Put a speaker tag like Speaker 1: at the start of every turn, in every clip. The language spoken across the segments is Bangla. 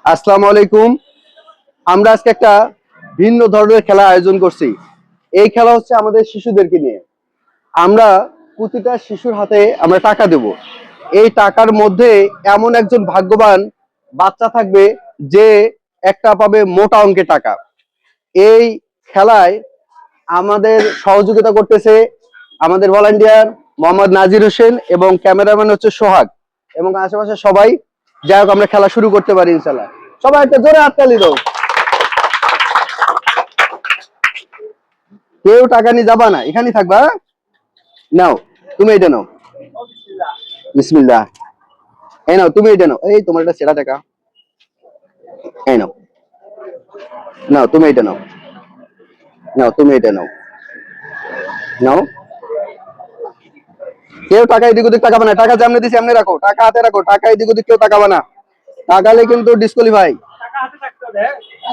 Speaker 1: আসসালামু আলাইকুম। আমরা আজকে একটা ভিন্ন ধরনের খেলা আয়োজন করছি। এই খেলা হচ্ছে আমাদের শিশুদেরকে নিয়ে। আমরা প্রতিটা শিশুর হাতে আমরা টাকা দেব। এই টাকার মধ্যে এমন একজন ভাগ্যবান বাচ্চা থাকবে যে একটা পাবে মোটা অঙ্কের টাকা। এই খেলায় আমাদের সহযোগিতা করতেছে আমাদের ভলান্টিয়ার মোহাম্মদ নাজির হোসেন এবং ক্যামেরাম্যান হচ্ছে সোহাগ এবং আশেপাশে সবাই। যাই হোক, আমরা খেলা শুরু করতে পারি ইনশাল্লাহ। সবাই একটা জোরে হাততালি দাও। কেউ টাকা নিয়ে যাবা না, এখানেই থাকবা। নাও, তুমি এটা নাও। বিসমিল্লাহ। এই নাও, তুমি এটা নাও। এই তোমার এটা সেরা টাকা। এই নাও, নাও তুমি এটা নাও। নাও তুমি এটা নাও। নাও। কেউ টাকা এদিক ওদিক তাকাবে না। টাকা যেমনি দিছি এমনি রাখো, টাকা হাতে রাখো। টাকা এদিক ওদিক কেউ তাকাবে না, তাকালে কিন্তু ডিসকোয়ালিফাই।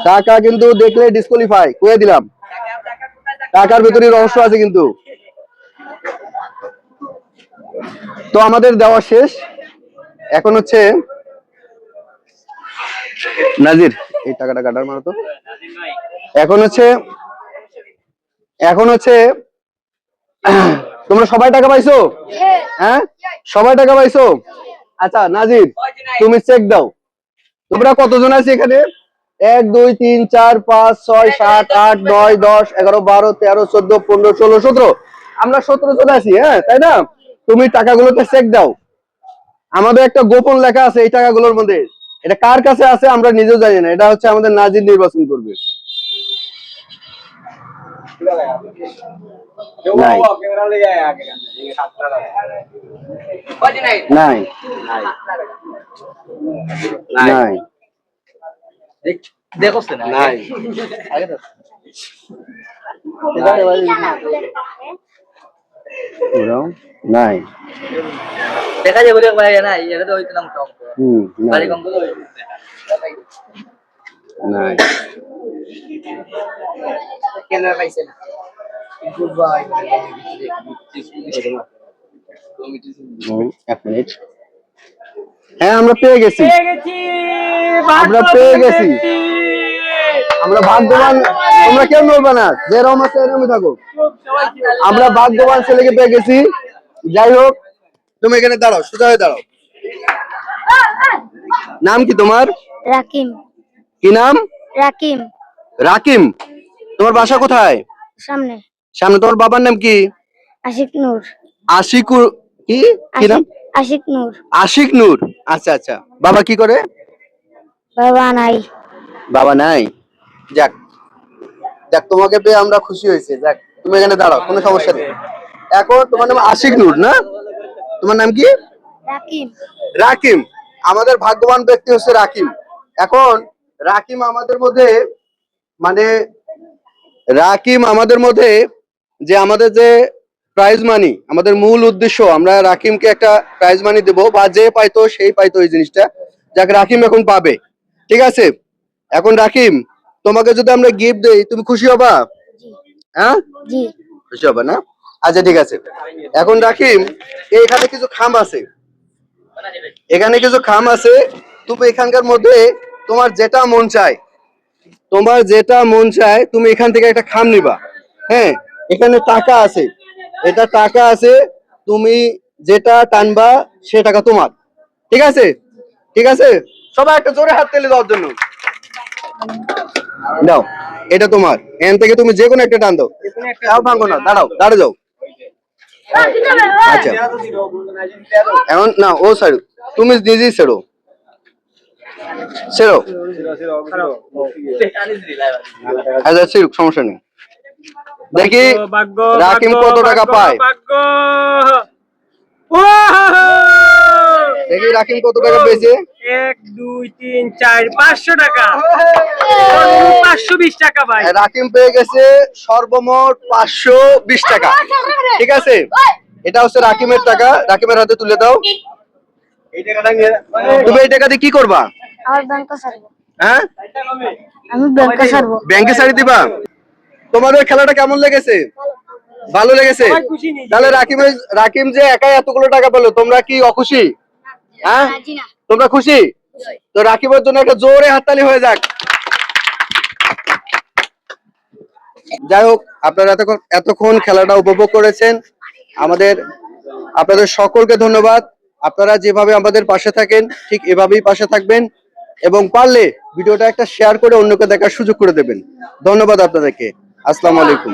Speaker 1: টাকা কিন্তু দেখলে ডিসকোয়ালিফাই কয়ে দিলাম। টাকার ভিতরে রহস্য আছে কিন্তু। তো আমাদের দেওয়া শেষ। এখন হচ্ছে নাজির, এই টাকাটা কাটার মারো তো। এখন হচ্ছে তোমরা সবাই টাকা পাইছো? হ্যাঁ, সবাই টাকা পাইছো। আচ্ছা নাজির, তুমি চেক দাও। তোমরা কতজন আছো এখানে? 1 2 3 4 5 6 7 8 9 10 11 12 13 14 15 16 17। আমরা 17 জন আছি, হ্যাঁ তাই না? তুমি টাকাগুলোতে চেক দাও। আমাদের একটা গোপন লেখা আছে এই টাকাগুলোর মধ্যে। এটা কার কাছে আছে আমরা নিজেও জানি না। এটা হচ্ছে আমাদের নাজির নির্বাচন করবে। নাই নাই
Speaker 2: দেখো না
Speaker 1: নাই নাই।
Speaker 2: দেখা যাবে বলে ভাই না এটা তো হইতো না কম
Speaker 1: নাই
Speaker 2: গাড়ি কম তো
Speaker 1: নাই।
Speaker 2: কেনার পাইছে না গুড বাই
Speaker 1: এক মিনিট। হ্যাঁ, আমরা পেয়ে গেছি। আমরা পেয়ে গেছি। আমরা ভাগ্যবান। তোমরা কেউ নড়বে না, যেরকম আছে এরকমই থাকো। আমরা ভাগ্যবান ছেলেকে পেয়ে গেছি। যাই হোক, তুমি এখানে দাঁড়াও, সোজা হয়ে দাঁড়াও। নাম কি তোমার?
Speaker 3: রাকিম।
Speaker 1: কি নাম?
Speaker 3: রাকিম।
Speaker 1: রাকিম। তোমার বাসা কোথায়?
Speaker 3: সামনে।
Speaker 1: সামনে। তোমার বাবার নাম কি?
Speaker 3: আশিক নূর।
Speaker 1: আশিকুর কি কি নাম?
Speaker 3: আশিক নূর।
Speaker 1: আশিক নূর। আচ্ছা আচ্ছা। বাবা কি করে?
Speaker 3: বাবা নাই।
Speaker 1: বাবা নাই। যাক যাক, তোমাকে পেয়ে আমরা খুশি হয়েছি। যাক, তুমি এখানে দাঁড়াও, কোনো সমস্যা নেই। এখন তোমার নাম আশিক নূর না? তোমার নাম কি?
Speaker 3: রাকিম।
Speaker 1: রাকিম। আমাদের ভাগ্যবান ব্যক্তি হচ্ছে রাকিম। এখন রাকিম আমাদের মধ্যে, মানে রাকিম আমাদের মধ্যে যে আমাদের যে প্রাইজ মানি, আমাদের মূল উদ্দেশ্য আমরা রাকিমকে একটা প্রাইজ মানি দেবো, বা যে পাইতো সেই পাইতো এই জিনিসটা। যাক, রাকিম এখন পাবে। ঠিক আছে। এখন রাকিম, তোমাকে যদি আমরা গিফট দেই তুমি খুশি হবা? হ্যাঁ,
Speaker 3: জি।
Speaker 1: খুশি হবে না? আচ্ছা ঠিক আছে। এখন রাকিম, এখানে কিছু খাম আছে। এখানে কিছু খাম আছে। তুমি এখানকার মধ্যে তোমার যেটা মন চায়, তোমার যেটা মন চায় তুমি এখান থেকে একটা খাম নিবা। হ্যাঁ, এখানে টাকা আছে। এটা টাকা আছে। তুমি যেটা টানবা সে টাকা তোমার। ঠিক আছে? ঠিক আছে। সবাই একটা জোরে হাত তালি দেওয়ার জন্য। দাও, এটা তোমার। এখান থেকে তুমি যে কোনো একটা টান দাও। তাও ভাঙো না, দাঁড়াও, দাঁড়া যাও। আচ্ছা, এখন না ও ছাড়ো, তুমি নিজেই ছেড়ো। ছেড়ো। আচ্ছা ছেড়ুক, সমস্যা নেই। দেখি রাকিম কত টাকা পায়। দেখি রাকিম কত টাকা পেয়েছে।
Speaker 4: 1 2 3 4 500 টাকা। 520 টাকা ভাই।
Speaker 1: রাকিম পেয়ে গেছে সর্বমোট 520 টাকা। ঠিক আছে, এটা হচ্ছে রাকিমের টাকা। রাকিমের হাতে তুলে দাও। তুমি এই টাকা দিয়ে কি করবা?
Speaker 3: আমার ব্যাংকে ছাড়বো।
Speaker 1: হ্যাঁ,
Speaker 3: আমি ব্যাংকে ছাড়বো।
Speaker 1: ব্যাংকে ছাড়ি দিবা? তোমাদের খেলাটা কেমন লেগেছে? ভালো লেগেছে? তাহলে রাকিম যে একাই এতগুলো টাকা পেলো, তোমরা কি অখুশি? হ্যাঁ, তোমরা খুশি? তো রাকিবের জন্য একটা জোরে হাততালি হয়ে যাক। যাই হোক, আপনারা এতক্ষণ খেলাটা উপভোগ করেছেন। আপনাদের সকলকে ধন্যবাদ। আপনারা যেভাবে আমাদের পাশে থাকেন ঠিক এভাবেই পাশে থাকবেন এবং পারলে ভিডিওটা একটা শেয়ার করে অন্যকে দেখার সুযোগ করে দেবেন। ধন্যবাদ আপনাদেরকে। আসসালামু আলাইকুম।